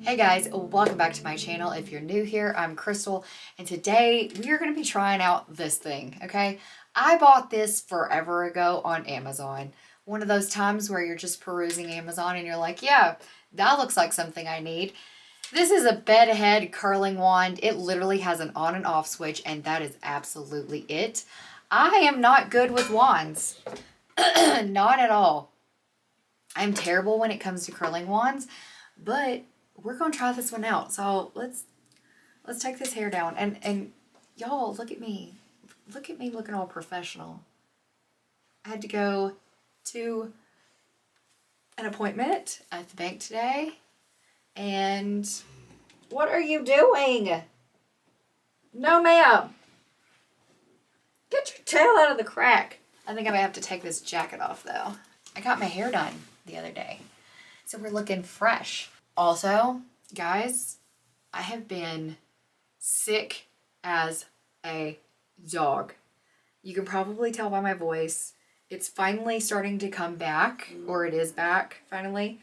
Hey guys, welcome back to my channel. If you're new here, I'm Krystal, and today we are going to be trying out this thing, okay? I bought this forever ago on Amazon. One of those times where you're just perusing Amazon and you're like, yeah, that looks like something I need. This is a bedhead curling wand. It literally has an on and off switch, and that is absolutely it. I am not good with wands. Not at all. I'm terrible when it comes to curling wands, but we're gonna try this one out. So let's take this hair down, and y'all look at me looking all professional. I had to go to an appointment at the bank today, and what are you doing? No, ma'am. Get your tail out of the crack. I think I might have to take this jacket off though. I got my hair done the other day, so we're looking fresh. Also, guys, I have been sick as a dog. You can probably tell by my voice. It's finally starting to come back, or it is back finally.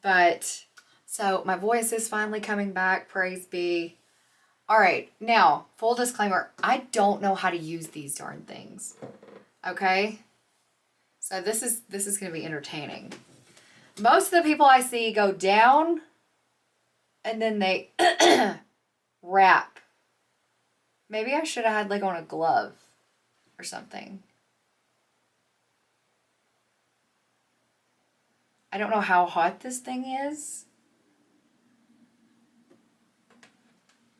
But, so my voice is finally coming back, praise be. All right, now, full disclaimer, I don't know how to use these darn things, okay? So this is going to be entertaining. Most of the people I see go down and then they wrap. Maybe I should have had like on a glove or something. I don't know how hot this thing is.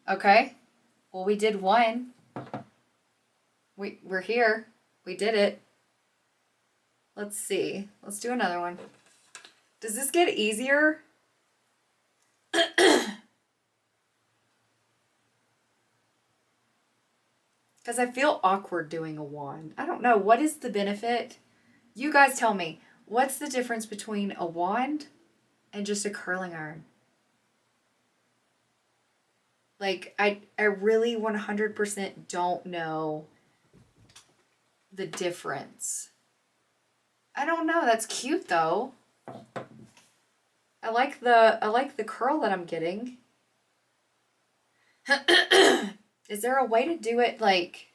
Okay. Well, we did one. We're here. We did it. Let's see. Let's do another one. Does this get easier? Because I feel awkward doing a wand. I don't know. What is the benefit? You guys tell me. What's the difference between a wand and just a curling iron? Like, I really 100% don't know the difference. I don't know. That's cute though. I like the curl that I'm getting. Is there a way to do it like...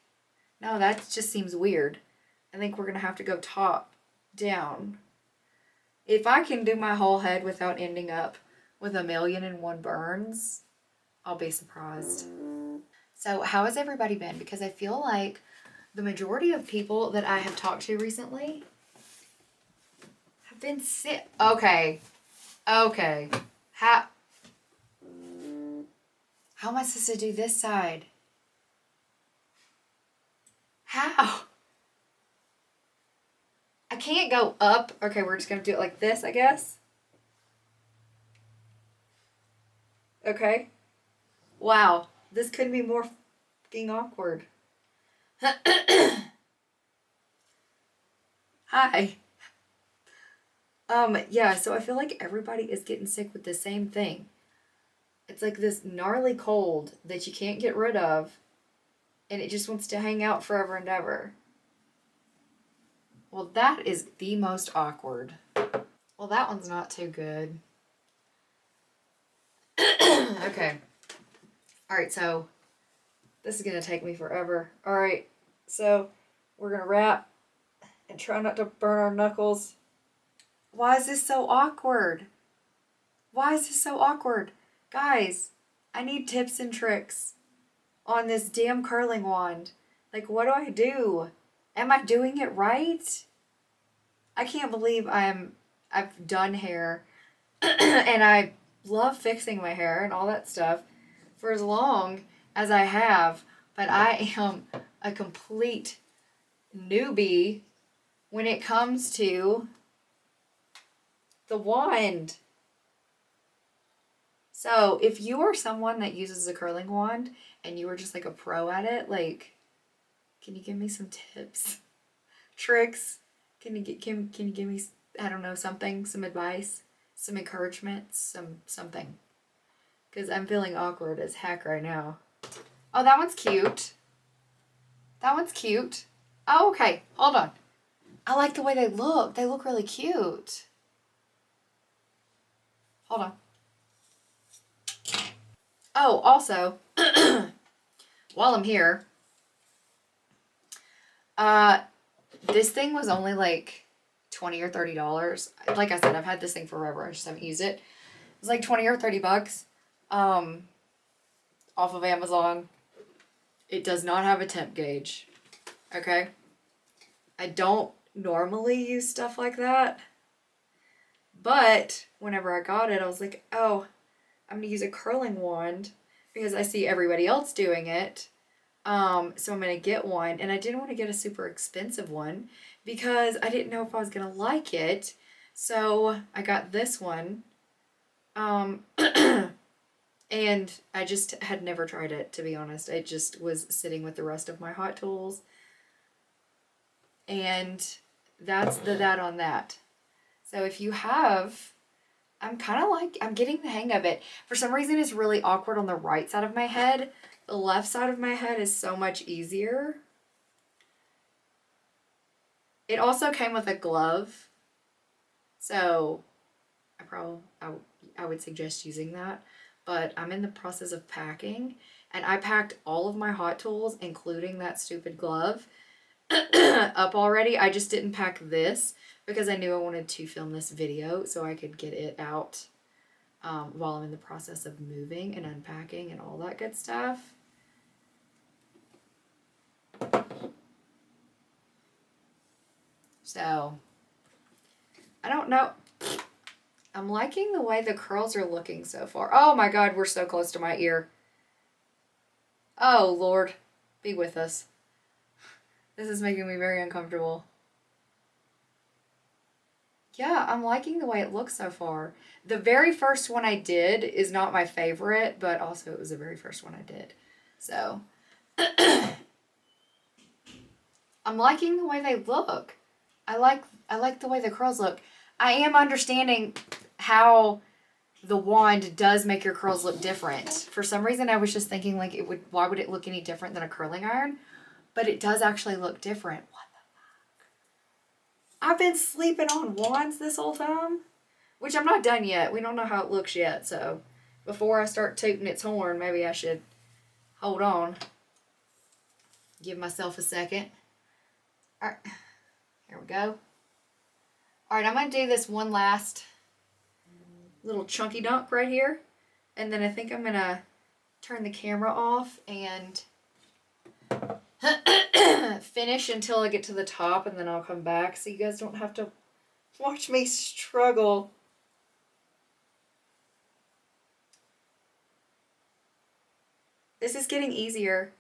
No, that just seems weird. I think we're going to have to go top down. If I can do my whole head without ending up with 1,000,001 burns, I'll be surprised. So how has everybody been? Because I feel like the majority of people that I have talked to recently have been sick. Okay. Okay. How am I supposed to do this side? How? I can't go up. Okay, we're just going to do it like this, I guess. Okay. Wow. This couldn't be more fucking awkward. Hi. Yeah, so I feel like everybody is getting sick with the same thing. It's like this gnarly cold that you can't get rid of, and it just wants to hang out forever and ever. Well, that is the most awkward. Well, that one's not too good. Okay. Alright, so this is going to take me forever. Alright, so we're going to wrap and try not to burn our knuckles. Why is this so awkward? Why is this so awkward? Guys, I need tips and tricks on this damn curling wand. Like, what do I do? Am I doing it right? I can't believe I've done hair and I love fixing my hair and all that stuff for as long as I have, but I am a complete newbie when it comes to the wand. So if you are someone that uses a curling wand and you are just like a pro at it, like, can you give me some tips, tricks? Can you give me, I don't know, something, some advice, some encouragement, something? Because I'm feeling awkward as heck right now. Oh, that one's cute. That one's cute. Oh, okay. Hold on. I like the way they look. They look really cute. Hold on. Oh, also, while I'm here, this thing was only like $20 or $30. Like I said, I've had this thing forever. I just haven't used it. It was like 20 or 30 bucks off of Amazon. It does not have a temp gauge. Okay? I don't normally use stuff like that. But whenever I got it, I was like, oh, I'm going to use a curling wand because I see everybody else doing it. So I'm going to get one. And I didn't want to get a super expensive one because I didn't know if I was going to like it. So I got this one. And I just had never tried it, to be honest. I just was sitting with the rest of my hot tools. And that's that on that. So if you have, I'm getting the hang of it. For some reason, it's really awkward on the right side of my head. The left side of my head is so much easier. It also came with a glove. So I would suggest using that. But I'm in the process of packing. And I packed all of my hot tools, including that stupid glove, up already. I just didn't pack this because I knew I wanted to film this video so I could get it out while I'm in the process of moving and unpacking and all that good stuff. So, I don't know. I'm liking the way the curls are looking so far. Oh my God, we're so close to my ear. Oh Lord, be with us. This is making me very uncomfortable. Yeah, I'm liking the way it looks so far. The very first one I did is not my favorite, but also it was the very first one I did. So, I'm liking the way they look. I like the way the curls look. I am understanding how the wand does make your curls look different. For some reason, I was just thinking like why would it look any different than a curling iron? But it does actually look different. What the fuck? I've been sleeping on wands this whole time, which I'm not done yet. We don't know how it looks yet, so before I start tooting its horn, maybe I should hold on. Give myself a second. All right, here we go. All right, I'm going to do this one last little chunky dunk right here. And then I think I'm going to turn the camera off and finish until I get to the top, and then I'll come back so you guys don't have to watch me struggle. This is getting easier.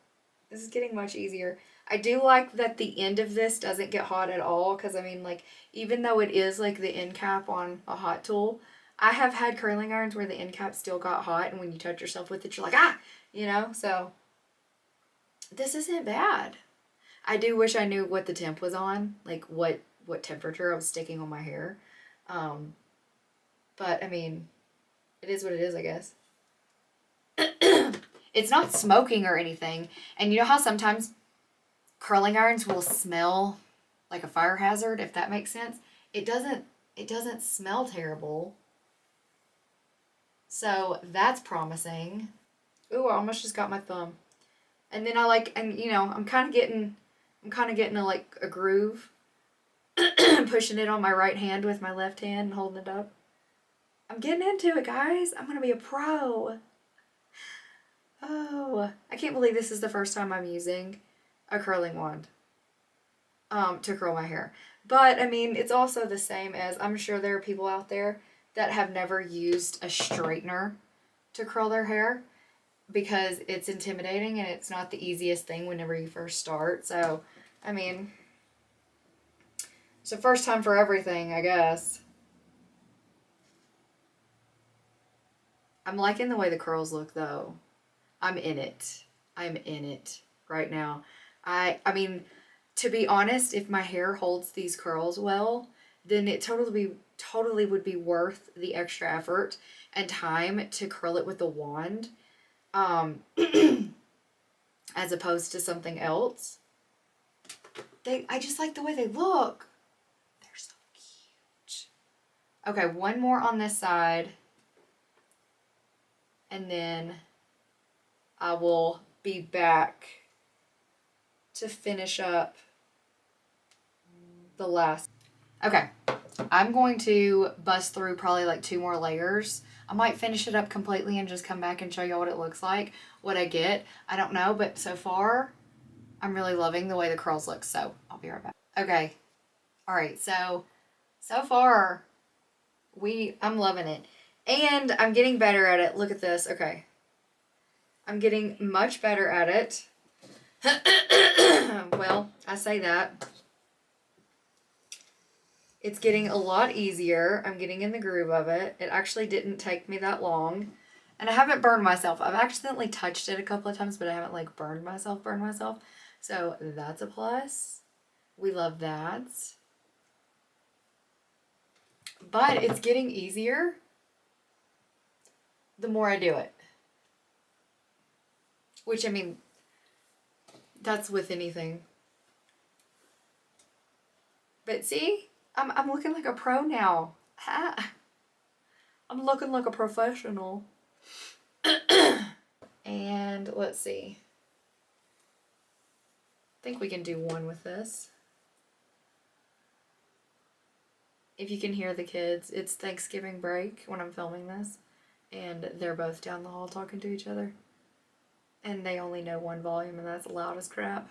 This is getting much easier. I do like that the end of this doesn't get hot at all, because I mean, like, even though it is like the end cap on a hot tool, I have had curling irons where the end cap still got hot, and when you touch yourself with it, you're like, ah, you know, so this isn't bad. I do wish I knew what the temp was on, like what temperature I was sticking on my hair. But I mean, it is what it is, I guess. It's not smoking or anything. And you know how sometimes curling irons will smell like a fire hazard, if that makes sense? It doesn't smell terrible. So that's promising. Ooh, I almost just got my thumb. And then you know, I'm kind of getting a groove. Pushing it on my right hand with my left hand and holding it up. I'm getting into it, guys. I'm going to be a pro. Oh, I can't believe this is the first time I'm using a curling wand to curl my hair. But, I mean, it's also the same as, I'm sure there are people out there that have never used a straightener to curl their hair because it's intimidating and it's not the easiest thing whenever you first start. So, I mean, it's the first time for everything, I guess. I'm liking the way the curls look, though. I'm in it. I'm in it right now. I mean, to be honest, if my hair holds these curls well, then it totally would be worth the extra effort and time to curl it with a wand, as opposed to something else. I just like the way they look. They're so cute. Okay, one more on this side. And then I will be back to finish up the last. Okay, I'm going to bust through probably like 2 more layers. I might finish it up completely and just come back and show y'all what it looks like, what I get. I don't know, but so far, I'm really loving the way the curls look, so I'll be right back. Okay, all right, so far, I'm loving it. And I'm getting better at it. Look at this, okay. I'm getting much better at it. Well, I say that. It's getting a lot easier. I'm getting in the groove of it. It actually didn't take me that long. And I haven't burned myself. I've accidentally touched it a couple of times, but I haven't like burned myself. So that's a plus. We love that. But it's getting easier the more I do it. Which, I mean, that's with anything. But see? I'm looking like a pro now. I'm looking like a professional. And let's see. I think we can do one with this. If you can hear the kids, it's Thanksgiving break when I'm filming this. And they're both down the hall talking to each other. And they only know one volume, and that's loud as crap.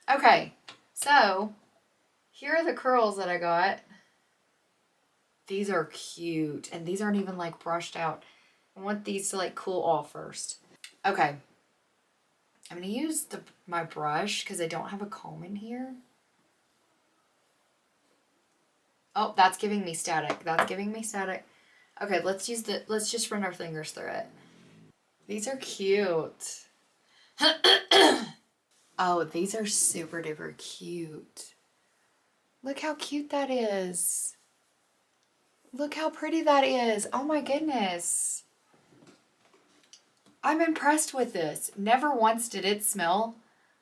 Okay, so here are the curls that I got. These are cute, and these aren't even like brushed out. I want these to like cool off first. Okay, I'm gonna use my brush because I don't have a comb in here. Oh, that's giving me static. Okay, let's just run our fingers through it. These are cute. Oh, these are super duper cute. Look how cute that is. Look how pretty that is. Oh my goodness. I'm impressed with this. Never once did it smell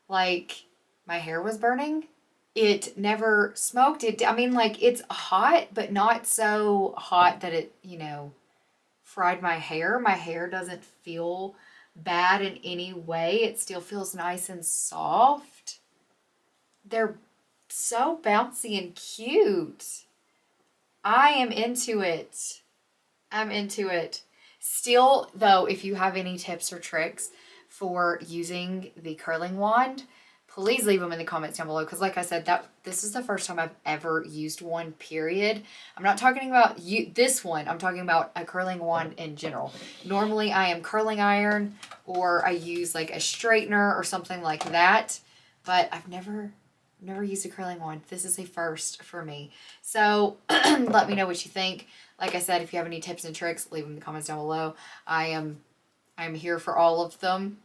like my hair was burning. It never smoked. I mean, like, it's hot, but not so hot that it, fried my hair. My hair doesn't feel bad in any way. It still feels nice and soft. They're so bouncy and cute. I am into it. I'm into it. Still, though, if you have any tips or tricks for using the curling wand, please leave them in the comments down below. Because like I said, this is the first time I've ever used one, period. I'm not talking about this one. I'm talking about a curling wand in general. Normally, I am curling iron or I use like a straightener or something like that. But I've never used a curling wand. This is a first for me. So let me know what you think. Like I said, if you have any tips and tricks, leave them in the comments down below. I'm here for all of them.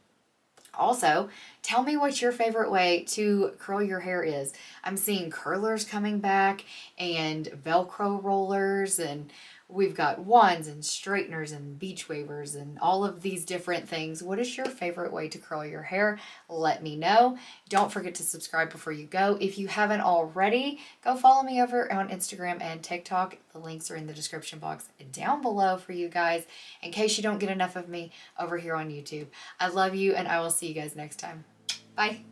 Also, tell me what your favorite way to curl your hair is. I'm seeing curlers coming back and Velcro rollers, and we've got wands and straighteners and beach wavers and all of these different things. What is your favorite way to curl your hair? Let me know. Don't forget to subscribe before you go. If you haven't already, go follow me over on Instagram and TikTok. The links are in the description box down below for you guys in case you don't get enough of me over here on YouTube. I love you, and I will see you guys next time. Bye.